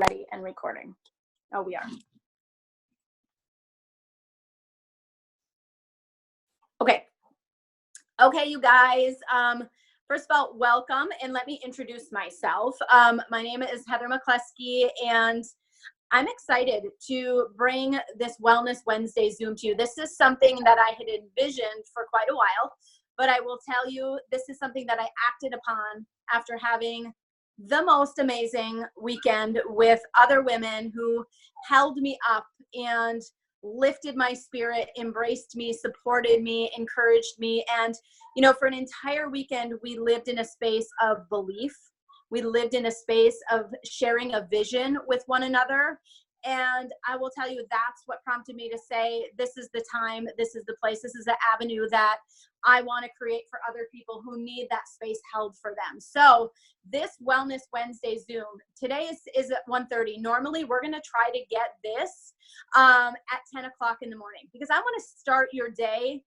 ready and recording. Oh, we are. Okay, you guys. First of all, welcome, and let me introduce myself. My name is Heather McCluskey, and I'm excited to bring this Wellness Wednesday Zoom to you. This is something that I had envisioned for quite a while, but I will tell you, this is something that I acted upon after having the most amazing weekend with other women who held me up and lifted my spirit, embraced me, supported me, encouraged me. And, you know, for an entire weekend, we lived in a space of belief. We lived in a space of sharing a vision with one another. And I will tell you, that's what prompted me to say, this is the time, this is the place, this is the avenue that I want to create for other people who need that space held for them. So this Wellness Wednesday Zoom, today is at 1:30. Normally, we're going to try to get this at 10 o'clock in the morning, because I want to start your day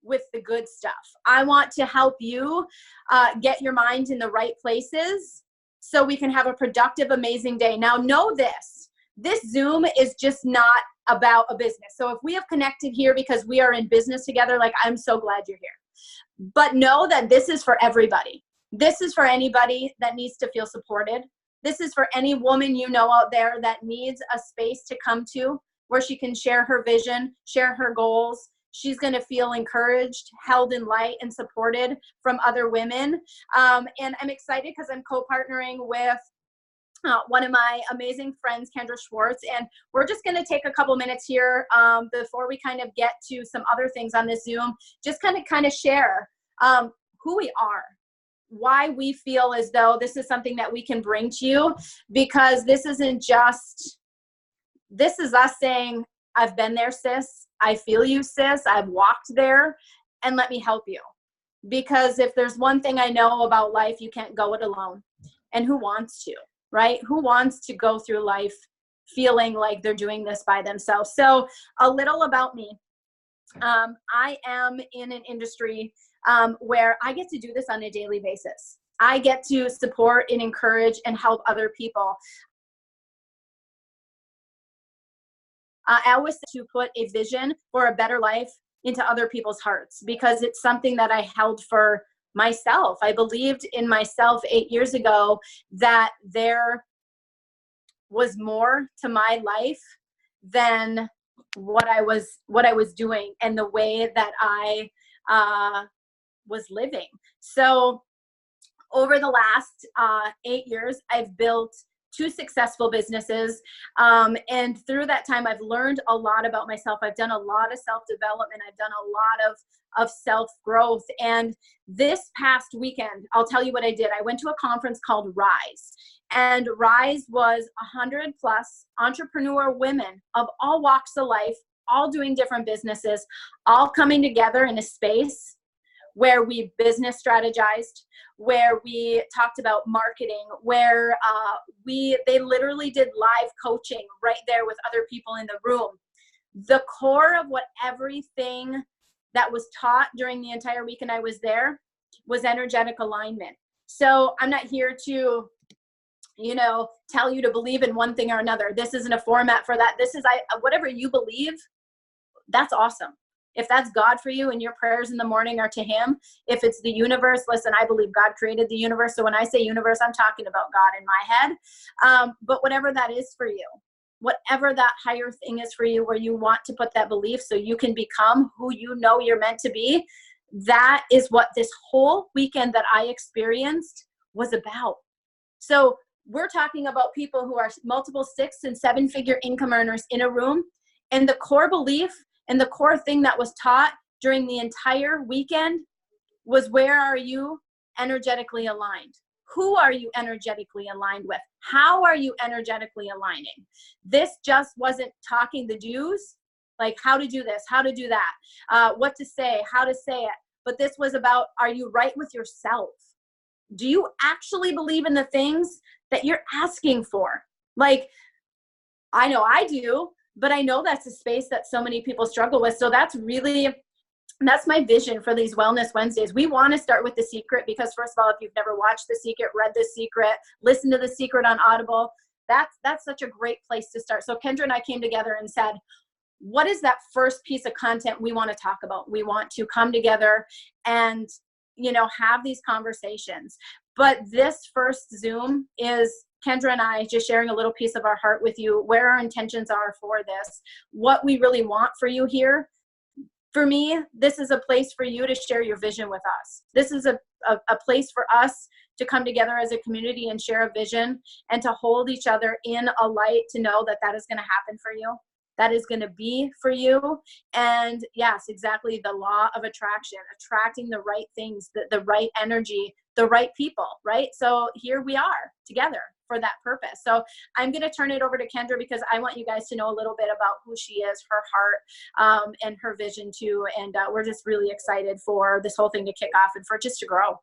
with the good stuff. I want to help you get your mind in the right places so we can have a productive, amazing day. Now, know this Zoom is just not about a business. So if we have connected here because we are in business together, like, I'm so glad you're here. But know that this is for everybody. This is for anybody that needs to feel supported. This is for any woman you know out there that needs a space to come to where she can share her vision, share her goals. She's going to feel encouraged, held in light, and supported from other women. And I'm excited because I'm co-partnering with one of my amazing friends, Kendra Schwartz, and we're just going to take a couple minutes here before we kind of get to some other things on this Zoom, just kind of share who we are, why we feel as though this is something that we can bring to you, because this isn't just, this is us saying, I've been there, sis. I feel you, sis. I've walked there, and let me help you. Because if there's one thing I know about life, you can't go it alone. And who wants to? Right? Who wants to go through life feeling like they're doing this by themselves? So a little about me. I am in an industry where I get to do this on a daily basis. I get to support and encourage and help other people. I always say to put a vision for a better life into other people's hearts, because it's something that I held for myself. I believed in myself 8 years ago that there was more to my life than what I was doing and the way that I was living. So over the last 8 years, I've built 2 successful businesses. And through that time, I've learned a lot about myself. I've done a lot of self-development. I've done a lot of self-growth. And this past weekend, I'll tell you what I did. I went to a conference called Rise. And Rise was 100+ entrepreneur women of all walks of life, all doing different businesses, all coming together in a space where we business strategized, where we talked about marketing, where they literally did live coaching right there with other people in the room. The core of what everything that was taught during the entire weekend I was there was energetic alignment. So I'm not here to, you know, tell you to believe in one thing or another. This isn't a format for that. This is whatever you believe, that's awesome. If that's God for you and your prayers in the morning are to him, if it's the universe, listen, I believe God created the universe. So when I say universe, I'm talking about God in my head. But whatever that is for you, whatever that higher thing is for you, where you want to put that belief so you can become who you know you're meant to be, that is what this whole weekend that I experienced was about. So we're talking about people who are multiple 6- and 7-figure income earners in a room, and the core belief and the core thing that was taught during the entire weekend was, where are you energetically aligned? Who are you energetically aligned with? How are you energetically aligning? This just wasn't talking the do's, like how to do this, how to do that, what to say, how to say it. But this was about, are you right with yourself? Do you actually believe in the things that you're asking for? Like, I know I do, but I know that's a space that so many people struggle with. So that's my vision for these Wellness Wednesdays. We want to start with The Secret, because first of all, if you've never watched The Secret, read The Secret, listen to The Secret on Audible, that's such a great place to start. So Kendra and I came together and said, what is that first piece of content we want to talk about? We want to come together and, have these conversations. But this first Zoom is Kendra and I just sharing a little piece of our heart with you, where our intentions are for this, what we really want for you here. For me, this is a place for you to share your vision with us. This is a place for us to come together as a community and share a vision and to hold each other in a light, to know that that is going to happen for you. That is going to be for you. And yes, exactly, the law of attraction, attracting the right things, the right energy, the right people, right? So here we are together for that purpose. So I'm going to turn it over to Kendra, because I want you guys to know a little bit about who she is, her heart, and her vision too. And we're just really excited for this whole thing to kick off and for it just to grow.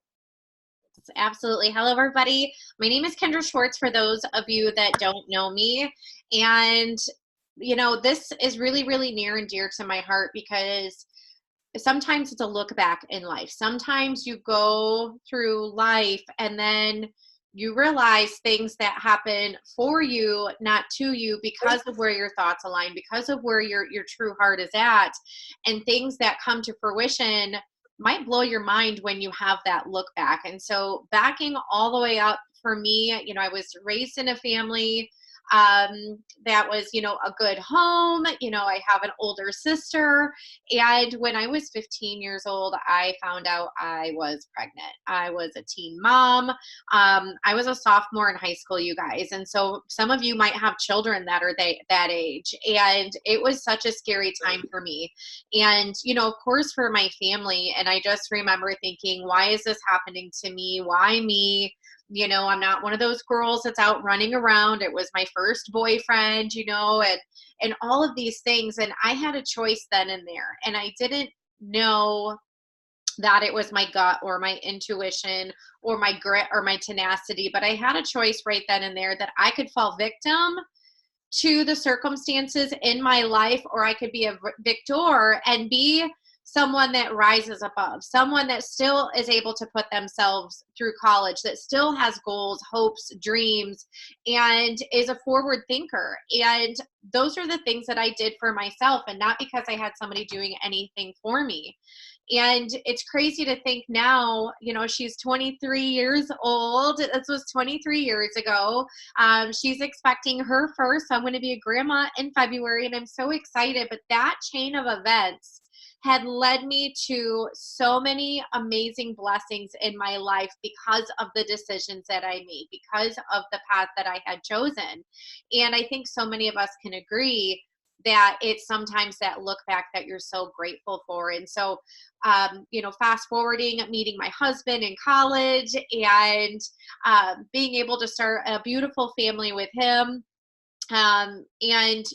Absolutely. Hello, everybody. My name is Kendra Schwartz, for those of you that don't know me. And this is really, really near and dear to my heart, because sometimes it's a look back in life. Sometimes you go through life and then you realize things that happen for you, not to you, because of where your thoughts align, because of where your true heart is at, and things that come to fruition might blow your mind when you have that look back. And so backing all the way up, for me, I was raised in a family that was, a good home. I have an older sister. And when I was 15 years old, I found out I was pregnant. I was a teen mom. I was a sophomore in high school, you guys. And so some of you might have children that are that age. And it was such a scary time for me. And, of course, for my family. And I just remember thinking, why is this happening to me? Why me? I'm not one of those girls that's out running around. It was my first boyfriend, and all of these things. And I had a choice then and there. And I didn't know that it was my gut or my intuition or my grit or my tenacity. But I had a choice right then and there, that I could fall victim to the circumstances in my life, or I could be a victor and be someone that rises above, someone that still is able to put themselves through college, that still has goals, hopes, dreams, and is a forward thinker. And those are the things that I did for myself, and not because I had somebody doing anything for me. And it's crazy to think now, she's 23 years old. This was 23 years ago. She's expecting her first. So I'm going to be a grandma in February, and I'm so excited. But that chain of events had led me to so many amazing blessings in my life, because of the decisions that I made, because of the path that I had chosen. And I think so many of us can agree that it's sometimes that look back that you're so grateful for. And so, fast forwarding, meeting my husband in college, and being able to start a beautiful family with him. And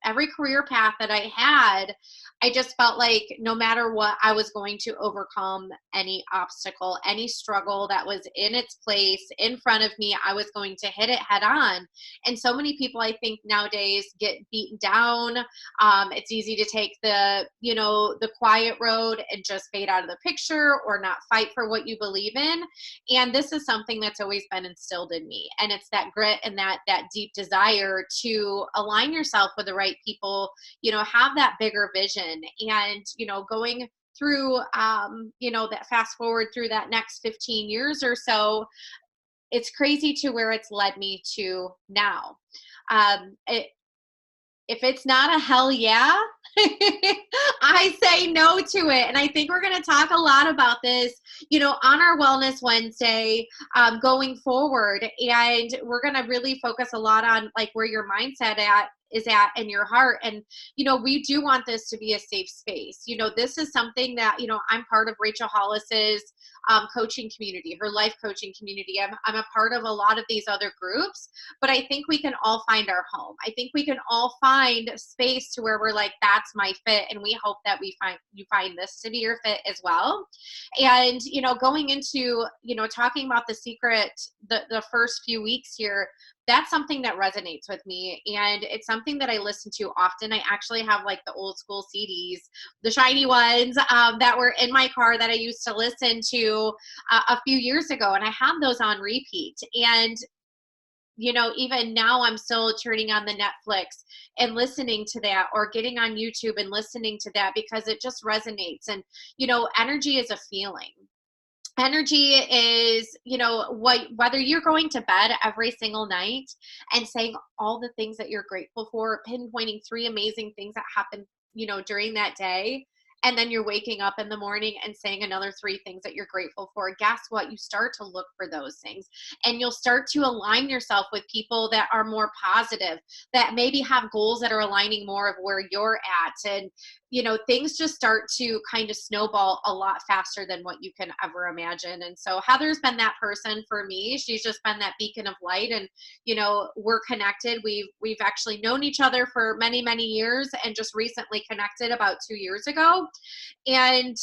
every career path that I had, I just felt like no matter what, I was going to overcome any obstacle, any struggle that was in its place in front of me. I was going to hit it head on. And so many people, I think, nowadays get beaten down. It's easy to take the quiet road and just fade out of the picture, or not fight for what you believe in. And this is something that's always been instilled in me. And it's that grit and that deep desire to align yourself with the right people, have that bigger vision. And, going through, that fast forward through that next 15 years or so, it's crazy to where it's led me to now. If it's not a hell yeah, I say no to it. And I think we're going to talk a lot about this, on our Wellness Wednesday, going forward. And we're going to really focus a lot on like where your mindset is at in your heart. And, we do want this to be a safe space. This is something that, I'm part of Rachel Hollis's coaching community, her life coaching community. I'm a part of a lot of these other groups, but I think we can all find our home. I think we can all find space to where we're like, that's my fit. And we hope that you find this to be your fit as well. And, going into, talking about The Secret, the first few weeks here, that's something that resonates with me. And it's something that I listen to often. I actually have like the old school CDs, the shiny ones that were in my car that I used to listen to a few years ago. And I have those on repeat. And even now I'm still turning on the Netflix and listening to that, or getting on YouTube and listening to that, because it just resonates. And, energy is a feeling. Energy is, whether you're going to bed every single night and saying all the things that you're grateful for, pinpointing 3 amazing things that happened, during that day, and then you're waking up in the morning and saying another 3 things that you're grateful for, guess what? You start to look for those things, and you'll start to align yourself with people that are more positive, that maybe have goals that are aligning more of where you're at. And, things just start to kind of snowball a lot faster than what you can ever imagine. And so Heather's been that person for me. She's just been that beacon of light. And, we're connected. We've actually known each other for many, many years, and just recently connected about 2 years ago. And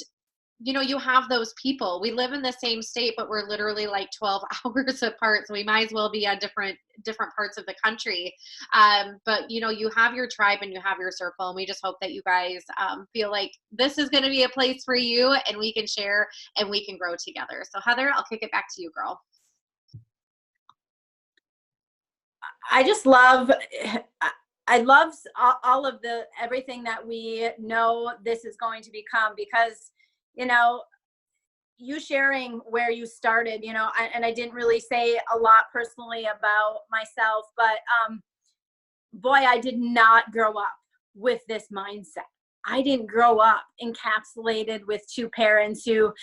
you have those people. We live in the same state, but we're literally like 12 hours apart. So we might as well be on different parts of the country. But you have your tribe and you have your circle. And we just hope that you guys feel like this is going to be a place for you, and we can share and we can grow together. So Heather, I'll kick it back to you, girl. I just love, I love all of everything that we know this is going to become, because, you sharing where you started, and I didn't really say a lot personally about myself, but boy, I did not grow up with this mindset. I didn't grow up encapsulated with 2 parents who,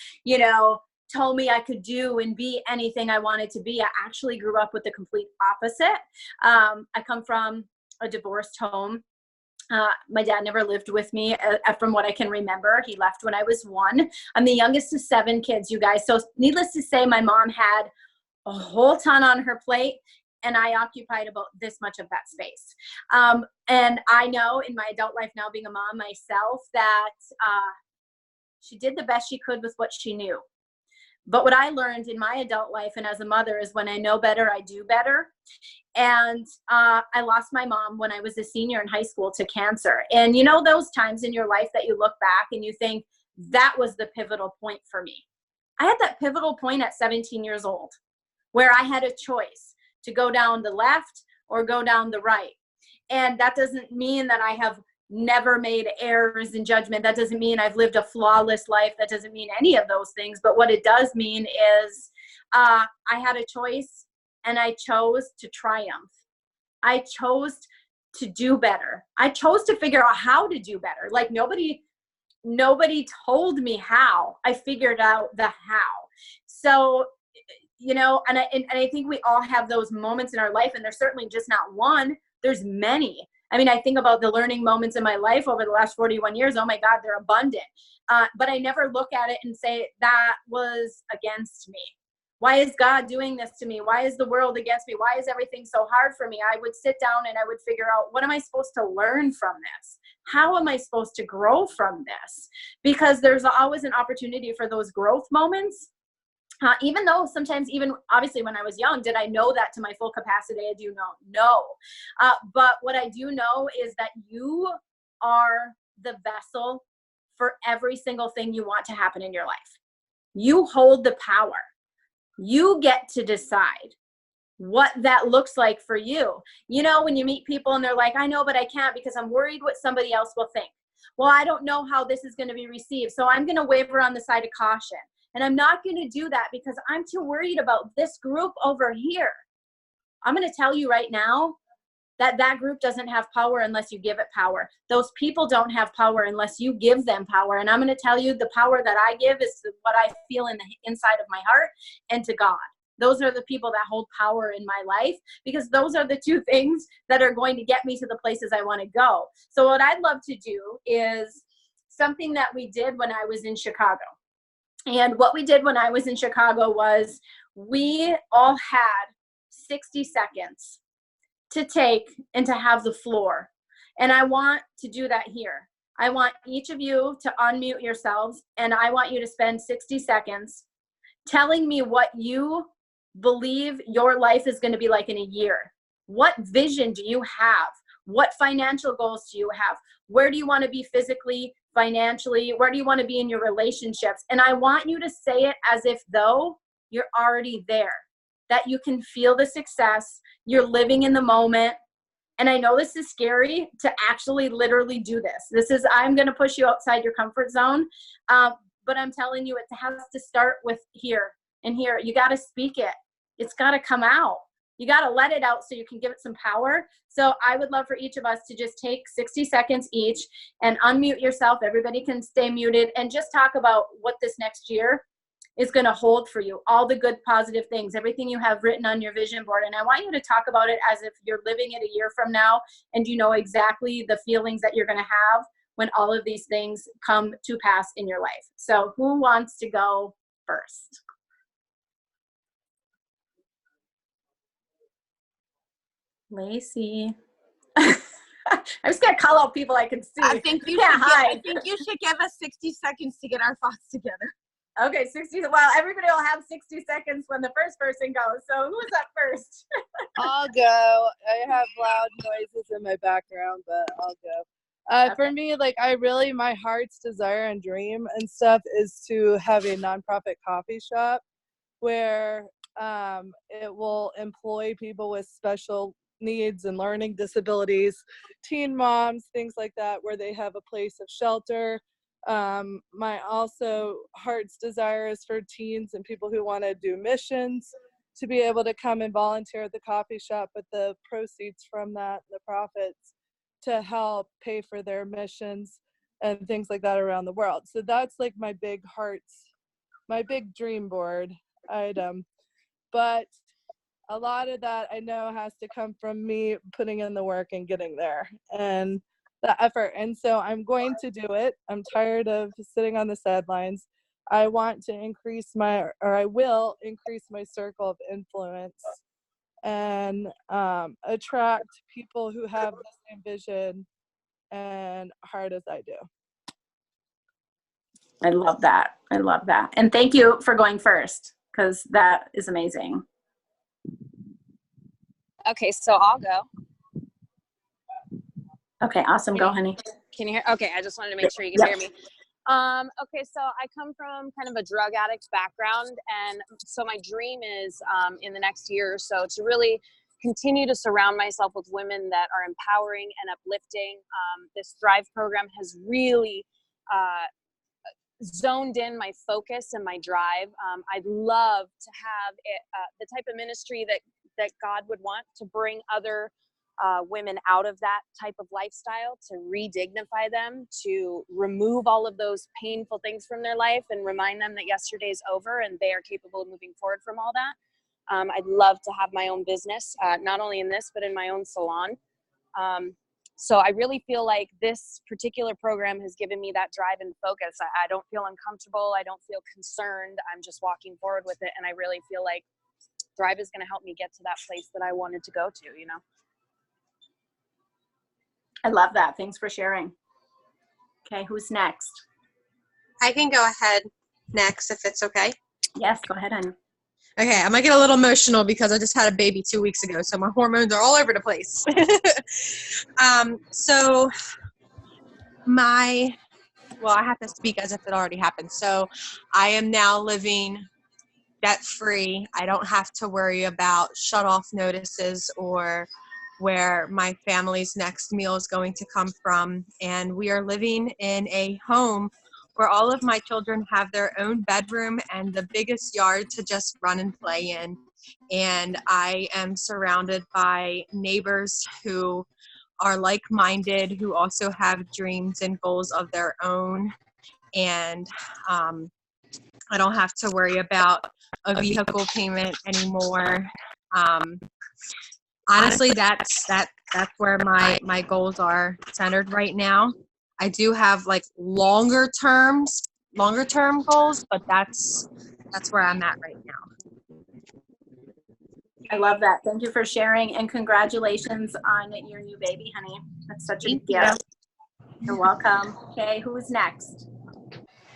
told me I could do and be anything I wanted to be. I actually grew up with the complete opposite. I come from a divorced home. My dad never lived with me from what I can remember. He left when I was 1. I'm the youngest of 7 kids, you guys. So needless to say, my mom had a whole ton on her plate, and I occupied about this much of that space. And I know in my adult life now, being a mom myself, that she did the best she could with what she knew. But what I learned in my adult life and as a mother is, when I know better, I do better. And I lost my mom when I was a senior in high school to cancer. And those times in your life that you look back and you think, that was the pivotal point for me. I had that pivotal point at 17 years old, where I had a choice to go down the left or go down the right. And that doesn't mean that I have never made errors in judgment. That doesn't mean I've lived a flawless life. That doesn't mean any of those things. But what it does mean is I had a choice, and I chose to triumph. I chose to do better. I chose to figure out how to do better. Like nobody told me how. I figured out the how. So, and I think we all have those moments in our life, and there's certainly just not one. There's many. I mean, I think about the learning moments in my life over the last 41 years. Oh my God, they're abundant. But I never look at it and say that was against me. Why is God doing this to me? Why is the world against me? Why is everything so hard for me? I would sit down and I would figure out, what am I supposed to learn from this? How am I supposed to grow from this? Because there's always an opportunity for those growth moments. Even though sometimes, even obviously when I was young, did I know that to my full capacity? I do not know. But what I do know is that you are the vessel for every single thing you want to happen in your life. You hold the power. You get to decide what that looks like for you. When you meet people and they're like, I know, but I can't because I'm worried what somebody else will think. Well, I don't know how this is going to be received, so I'm going to waver on the side of caution. And I'm not going to do that because I'm too worried about this group over here. I'm going to tell you right now that group doesn't have power unless you give it power. Those people don't have power unless you give them power. And I'm going to tell you, the power that I give is what I feel in the inside of my heart and to God. Those are the people that hold power in my life, because those are the 2 things that are going to get me to the places I want to go. So what I'd love to do is something that we did when I was in Chicago. And what we did when I was in Chicago was we all had 60 seconds to take and to have the floor. And I want to do that here. I want each of you to unmute yourselves, and I want you to spend 60 seconds telling me what you believe your life is going to be like in a year. What vision do you have? What financial goals do you have? Where do you want to be physically, financially? Where do you want to be in your relationships? And I want you to say it as if though you're already there. that you can feel the success. You're living in the moment. And I know this is scary to actually literally do this. I'm going to push you outside your comfort zone. But I'm telling you, it has to start with here and here. You got to speak it. It's got to come out. You got to let it out so you can give it some power. So I would love for each of us to just take 60 seconds each and unmute yourself. Everybody can stay muted and just talk about what this next year is going to hold for you. All the good, positive things, everything you have written on your vision board. And I want you to talk about it as if you're living it a year from now and you know exactly the feelings that you're going to have when all of these things come to pass in your life. So who wants to go first? Lacey. I'm just gonna call out people I can see. I think you should give us 60 seconds to get our thoughts together. Okay, 60. Well, everybody will have 60 seconds when the first person goes. So who's up first? I'll go. I have loud noises in my background, but I'll go. Okay. For me, like my heart's desire and dream and stuff is to have a nonprofit coffee shop where it will employ people with special needs and learning disabilities, teen moms, things like that, where they have a place of shelter. My also heart's desire is for teens and people who want to do missions to be able to come and volunteer at the coffee shop with the proceeds from that, the profits, to help pay for their missions and things like that around the world. So that's like my big dream board item. But a lot of that I know has to come from me putting in the work and getting there and the effort. And so I'm going to do it. I'm tired of sitting on the sidelines. I want to I will increase my circle of influence and attract people who have the same vision and heart as I do. I love that. I love that. And thank you for going first, because that is amazing. Okay, so I'll go. Okay, awesome. Go, honey. Can you hear? Okay, I just wanted to make sure you can hear me. Okay, so I come from kind of a drug addict background, and so my dream is in the next year or so to really continue to surround myself with women that are empowering and uplifting. This Thrive program has really zoned in my focus and my drive. I'd love to have it, the type of ministry that God would want to bring other women out of that type of lifestyle, to re-dignify them, to remove all of those painful things from their life and remind them that yesterday's over and they are capable of moving forward from all that. I'd love to have my own business, not only in this, but in my own salon. So I really feel like this particular program has given me that drive and focus. I don't feel uncomfortable. I don't feel concerned. I'm just walking forward with it. And I really feel like Thrive is going to help me get to that place that I wanted to go to, you know? I love that. Thanks for sharing. Okay, who's next? I can go ahead next if it's okay. Yes, go ahead, honey. Okay, I might get a little emotional because I just had a baby 2 weeks ago, so my hormones are all over the place. So I have to speak as if it already happened. So I am now living debt-free. I don't have to worry about shut-off notices or where my family's next meal is going to come from. And we are living in a home where all of my children have their own bedroom and the biggest yard to just run and play in. And I am surrounded by neighbors who are like-minded, who also have dreams and goals of their own. And I don't have to worry about a vehicle payment anymore. Honestly, that's where my goals are centered right now. I do have like longer term goals, but that's where I'm at right now. I love that. Thank you for sharing, and congratulations on your new baby, honey. That's such a gift. You're welcome. Okay, who's next?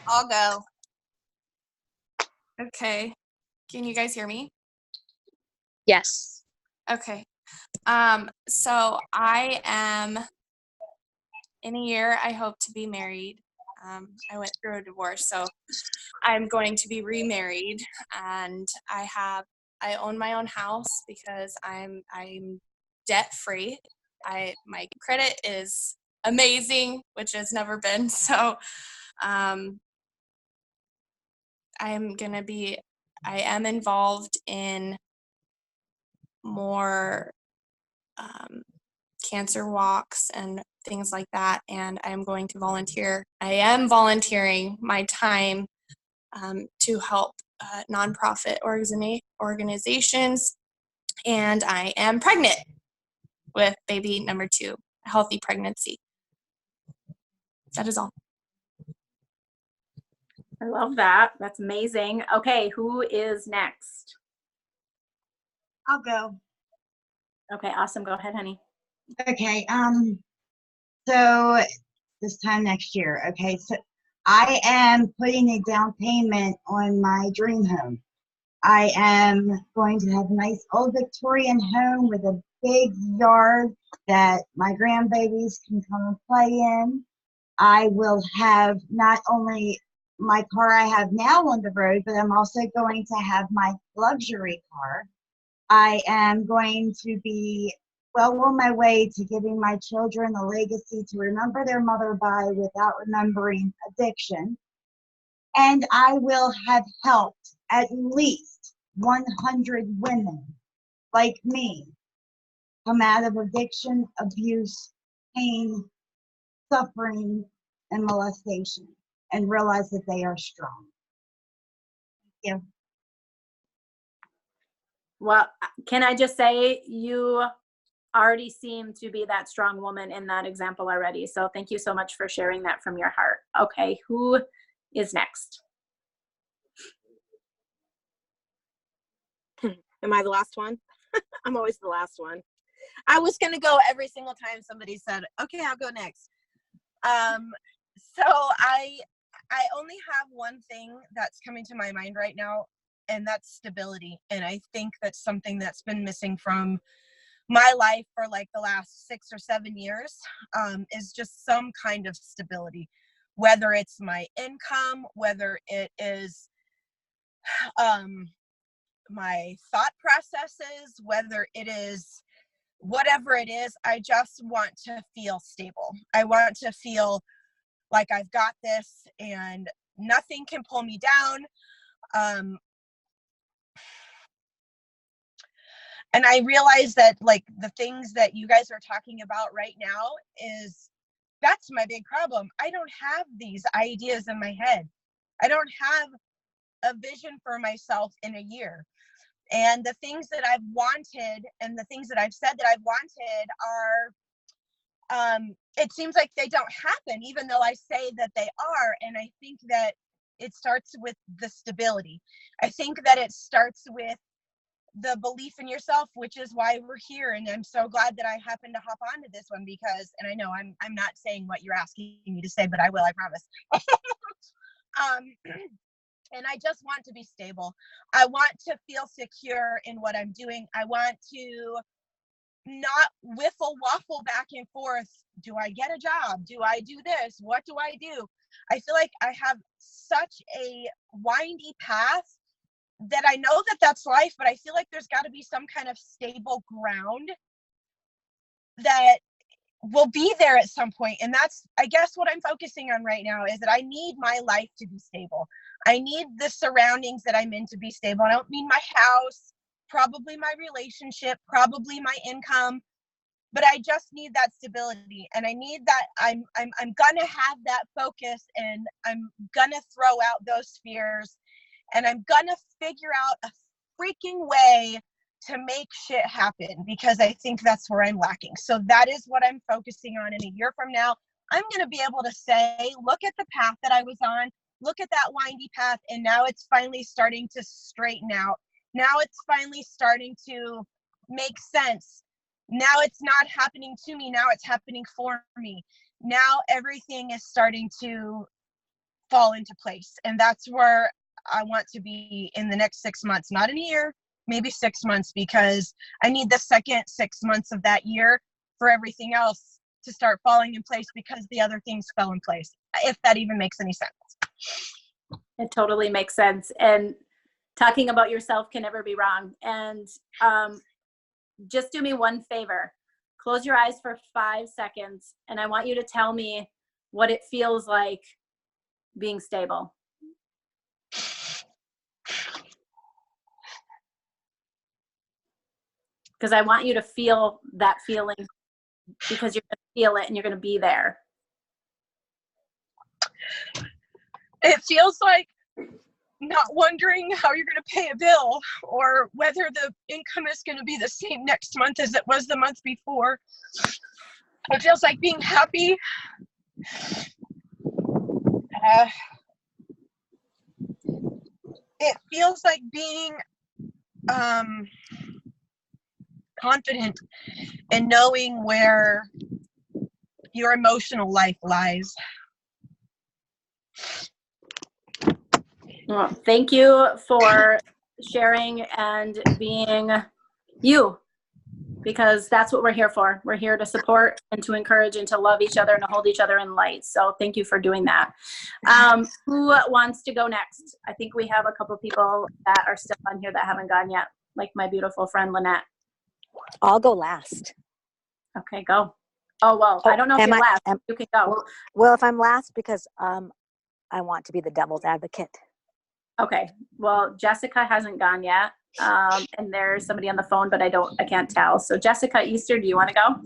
I'll go. Okay. Can you guys hear me? Yes. Okay. So I am in a year, I hope to be married. I went through a divorce, so I'm going to be remarried, and I have I own my own house because I'm debt free. My credit is amazing, which has never been. So I am involved in more cancer walks and things like that, and I'm going to volunteer. I am volunteering my time to help nonprofit organizations, and I am pregnant with baby number 2, a healthy pregnancy. That is all. I love that. That's amazing. Okay, who is next? I'll go. Okay, awesome. Go ahead, honey. Okay. So this time next year. Okay. So I am putting a down payment on my dream home. I am going to have a nice old Victorian home with a big yard that my grandbabies can come and play in. I will have not only my car I have now on the road, but I'm also going to have my luxury car. I am going to be well on my way to giving my children a legacy to remember their mother by without remembering addiction. And I will have helped at least 100 women like me come out of addiction, abuse, pain, suffering, and molestation and realize that they are strong. Thank you. Well, can I just say you already seem to be that strong woman in that example already. So thank you so much for sharing that from your heart. Okay, who is next? Am I the last one? I'm always the last one. I was going to go every single time somebody said, okay, I'll go next. So I only have one thing that's coming to my mind right now, and that's stability. And I think that's something that's been missing from my life for like the last 6 or 7 years, is just some kind of stability, whether it's my income, whether it is my thought processes, whether it is whatever it is. I just want to feel stable. I want to feel like I've got this and nothing can pull me down. And I realize that like the things that you guys are talking about right now that's my big problem. I don't have these ideas in my head. I don't have a vision for myself in a year. And the things that I've wanted and the things that I've said that I've wanted are, it seems like they don't happen, even though I say that they are. And I think that it starts with the stability. I think that it starts with the belief in yourself, which is why we're here. And I'm so glad that I happened to hop onto this one because, and I know I'm not saying what you're asking me to say, but I will, I promise. And I just want to be stable. I want to feel secure in what I'm doing. I want to not whiffle waffle back and forth. Do I get a job? Do I do this? What do I do? I feel like I have such a windy path that I know that that's life, but I feel like there's got to be some kind of stable ground that will be there at some point. And that's, I guess, what I'm focusing on right now is that I need my life to be stable. I need the surroundings that I'm in to be stable. I don't mean my house, probably my relationship, probably my income, but I just need that stability. And I need that I'm gonna have that focus, and I'm gonna throw out those fears, and I'm gonna figure out a freaking way to make shit happen, because I think that's where I'm lacking. So that is what I'm focusing on. In a year from now, I'm going to be able to say, look at the path that I was on, look at that windy path, and now it's finally starting to straighten out. Now it's finally starting to make sense. Now it's not happening to me. Now it's happening for me. Now everything is starting to fall into place. And that's where I want to be in the next 6 months, not in a year, maybe 6 months, because I need the second 6 months of that year for everything else to start falling in place, because the other things fell in place, if that even makes any sense. It totally makes sense. And talking about yourself can never be wrong. And just do me one favor. Close your eyes for 5 seconds, and I want you to tell me what it feels like being stable. Because I want you to feel that feeling, because you're going to feel it and you're going to be there. It feels like not wondering how you're going to pay a bill or whether the income is going to be the same next month as it was the month before. It feels like being happy. It feels like being confident and knowing where your emotional life lies. Well, thank you for sharing and being you, because that's what we're here for. We're here to support and to encourage and to love each other and to hold each other in light. So thank you for doing that. Who wants to go next? I think we have a couple people that are still on here that haven't gone yet, like my beautiful friend Lynette. I'll go last. Okay, go. Oh, well, I don't know if you're last. You can go. Well, if I'm last, because I want to be the devil's advocate. Okay. Well, Jessica hasn't gone yet. And there's somebody on the phone, but I can't tell. So Jessica Easter, do you want to go?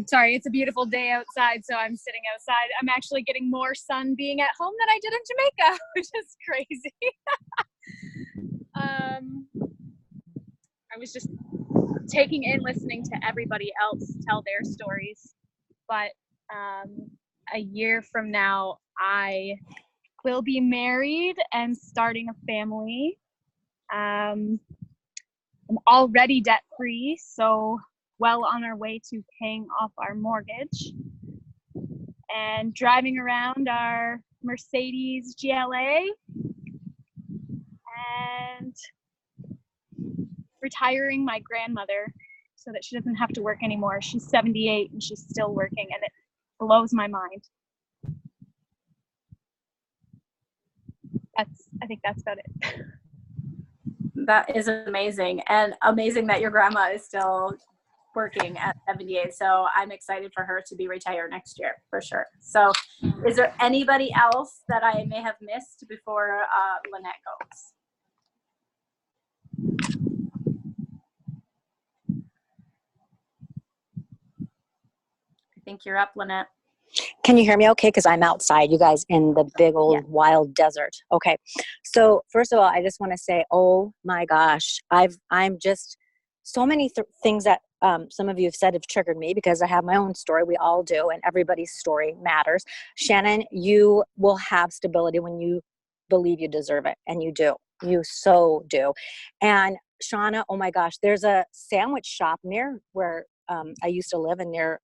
Sorry, it's a beautiful day outside, so I'm sitting outside. I'm actually getting more sun being at home than I did in Jamaica, which is crazy. I was just taking in, listening to everybody else tell their stories, but a year from now, I will be married and starting a family. I'm already debt-free, so well on our way to paying off our mortgage and driving around our Mercedes GLA and retiring my grandmother so that she doesn't have to work anymore. She's 78 and she's still working, and it blows my mind. I think that's about it. That is amazing, and amazing that your grandma is still working at 78. So I'm excited for her to be retired next year for sure. So is there anybody else that I may have missed before Lynette goes? I think you're up, Lynette. Can you hear me okay? Because I'm outside, you guys, in the big old wild desert. Okay. So first of all, I just want to say, oh my gosh, I'm just so many things that some of you have said have triggered me, because I have my own story. We all do, and everybody's story matters. Shannon, you will have stability when you believe you deserve it, and you do. You so do. And Shauna, oh my gosh, there's a sandwich shop near where I used to live, and near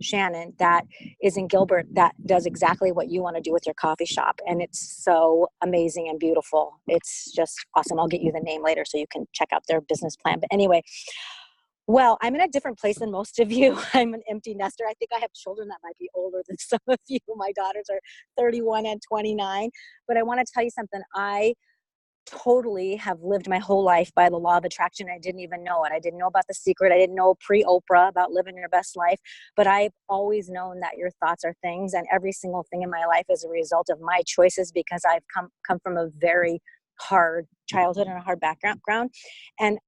Shannon, that is in Gilbert, that does exactly what you want to do with your coffee shop, and it's so amazing and beautiful. It's just awesome. I'll get you the name later so you can check out their business plan. But anyway, well, I'm in a different place than most of you. I'm an empty nester. I think I have children that might be older than some of you. My daughters are 31 and 29. But I want to tell you something. I totally have lived my whole life by the law of attraction. I didn't even know it. I didn't know about The Secret. I didn't know pre-Oprah about living your best life. But I've always known that your thoughts are things, and every single thing in my life is a result of my choices, because I've come from a very hard childhood and a hard background. And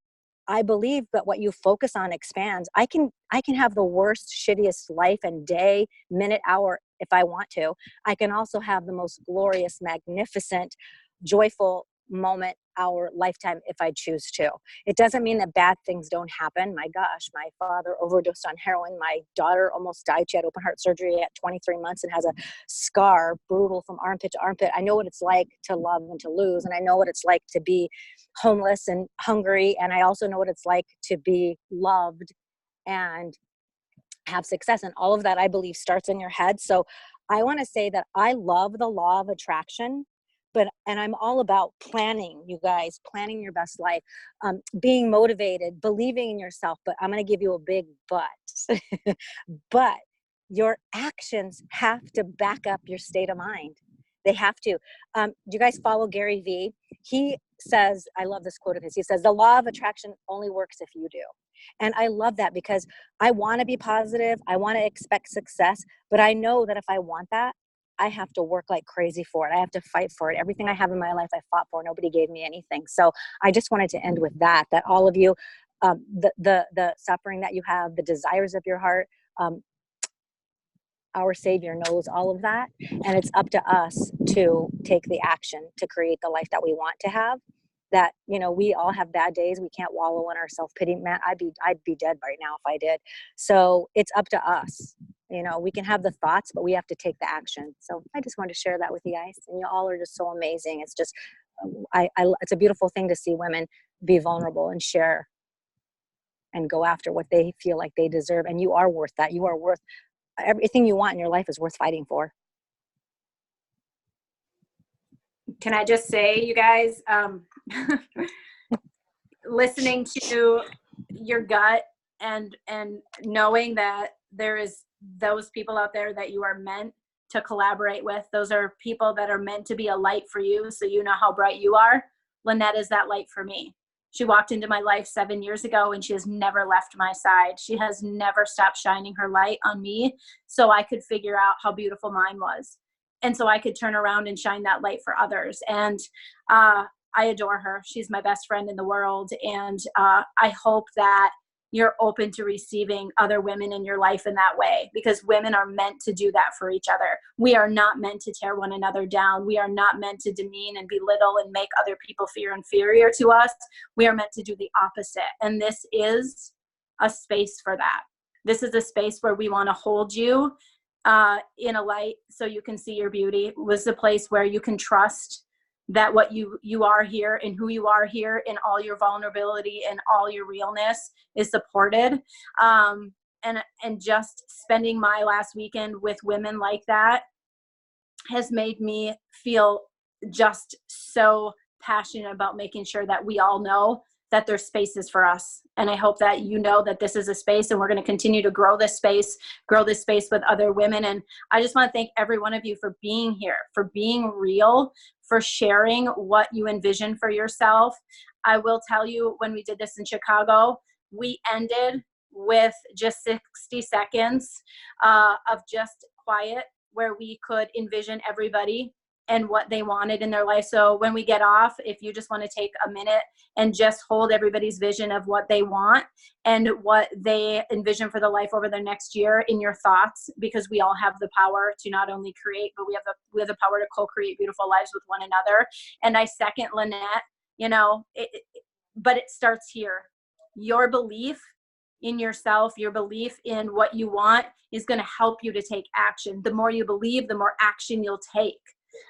I believe that what you focus on expands. I can have the worst, shittiest life and day, minute, hour if I want to. I can also have the most glorious, magnificent, joyful moment, hour, lifetime if I choose to. It doesn't mean that bad things don't happen. My gosh, my father overdosed on heroin. My daughter almost died. She had open heart surgery at 23 months and has a scar, brutal from armpit to armpit. I know what it's like to love and to lose. And I know what it's like to be homeless and hungry. And I also know what it's like to be loved and have success. And all of that, I believe, starts in your head. So I want to say that I love the law of attraction. And I'm all about planning, you guys, planning your best life, being motivated, believing in yourself. But I'm going to give you a big but. But your actions have to back up your state of mind. They have to. Do you guys follow Gary Vee? He says, I love this quote of his. He says, the law of attraction only works if you do. And I love that because I want to be positive. I want to expect success, but I know that if I want that, I have to work like crazy for it. I have to fight for it. Everything I have in my life, I fought for. Nobody gave me anything. So I just wanted to end with that all of you, the suffering that you have, the desires of your heart, our Savior knows all of that. And it's up to us to take the action to create the life that we want to have. That, we all have bad days. We can't wallow in our self-pity. Man, I'd be dead right now if I did. So it's up to us. We can have the thoughts, but we have to take the action. So I just wanted to share that with you guys. And you all are just so amazing. It's just, it's a beautiful thing to see women be vulnerable and share and go after what they feel like they deserve. And you are worth that. You are worth everything you want in your life is worth fighting for. Can I just say, you guys, listening to your gut and knowing that there is those people out there that you are meant to collaborate with, those are people that are meant to be a light for you, so you know how bright you are. Lynette is that light for me. She walked into my life 7 years ago and she has never left my side. She has never stopped shining her light on me so I could figure out how beautiful mine was. And so I could turn around and shine that light for others. And I adore her. She's my best friend in the world. And I hope that you're open to receiving other women in your life in that way, because women are meant to do that for each other. We are not meant to tear one another down. We are not meant to demean and belittle and make other people feel inferior to us. We are meant to do the opposite. And this is a space for that. This is a space where we want to hold you in a light so you can see your beauty. It was a place where you can trust that what you are here and who you are here in all your vulnerability and all your realness is supported. And just spending my last weekend with women like that has made me feel just so passionate about making sure that we all know that there's spaces for us. And I hope that you know that this is a space, and we're going to continue to grow this space with other women. And I just want to thank every one of you for being here, for being real, for sharing what you envision for yourself. I will tell you, when we did this in Chicago, we ended with just 60 seconds of just quiet where we could envision everybody and what they wanted in their life. So when we get off, if you just want to take a minute and just hold everybody's vision of what they want and what they envision for the life over the next year in your thoughts, because we all have the power to not only create, but we have the power to co-create beautiful lives with one another. And I second Lynette, but it starts here. Your belief in yourself, your belief in what you want is going to help you to take action. The more you believe, the more action you'll take.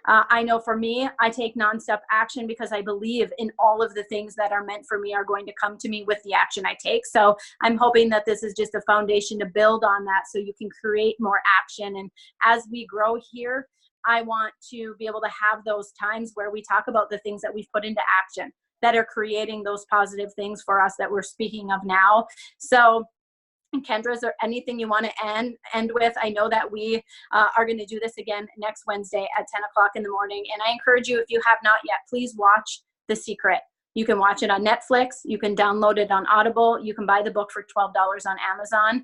I know for me, I take nonstop action because I believe in all of the things that are meant for me are going to come to me with the action I take. So I'm hoping that this is just a foundation to build on that so you can create more action. And as we grow here, I want to be able to have those times where we talk about the things that we've put into action that are creating those positive things for us that we're speaking of now. So Kendra, is there anything you want to end with? I know that we are going to do this again next Wednesday at 10 o'clock in the morning. And I encourage you, if you have not yet, please watch The Secret. You can watch it on Netflix. You can download it on Audible. You can buy the book for $12 on Amazon.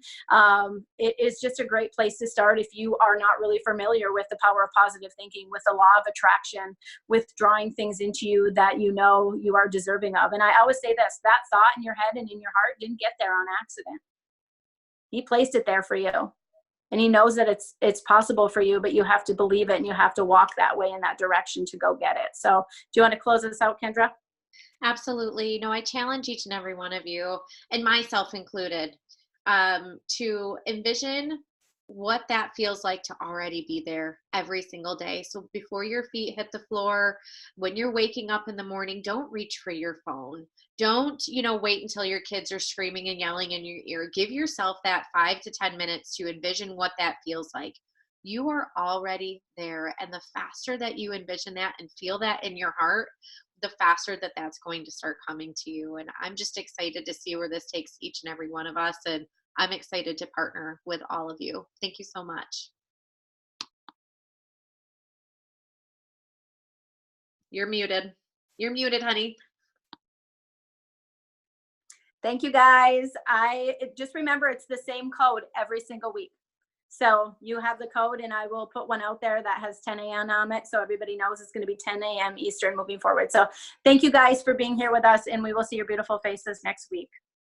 It is just a great place to start if you are not really familiar with the power of positive thinking, with the law of attraction, with drawing things into you that you know you are deserving of. And I always say this, that thought in your head and in your heart didn't get there on accident. He placed it there for you. And he knows that it's possible for you, but you have to believe it and you have to walk that way in that direction to go get it. So do you want to close this out, Kendra? Absolutely. I challenge each and every one of you, and myself included, to envision what that feels like to already be there every single day. So before your feet hit the floor, when you're waking up in the morning, don't reach for your phone. Don't, wait until your kids are screaming and yelling in your ear. Give yourself that 5 to 10 minutes to envision what that feels like. You are already there. And the faster that you envision that and feel that in your heart, the faster that that's going to start coming to you. And I'm just excited to see where this takes each and every one of us. And I'm excited to partner with all of you. Thank you so much. You're muted. You're muted, honey. Thank you, guys. Just remember, it's the same code every single week. So you have the code, and I will put one out there that has 10 a.m. on it, so everybody knows it's going to be 10 a.m. Eastern moving forward. So thank you guys for being here with us, and we will see your beautiful faces next week.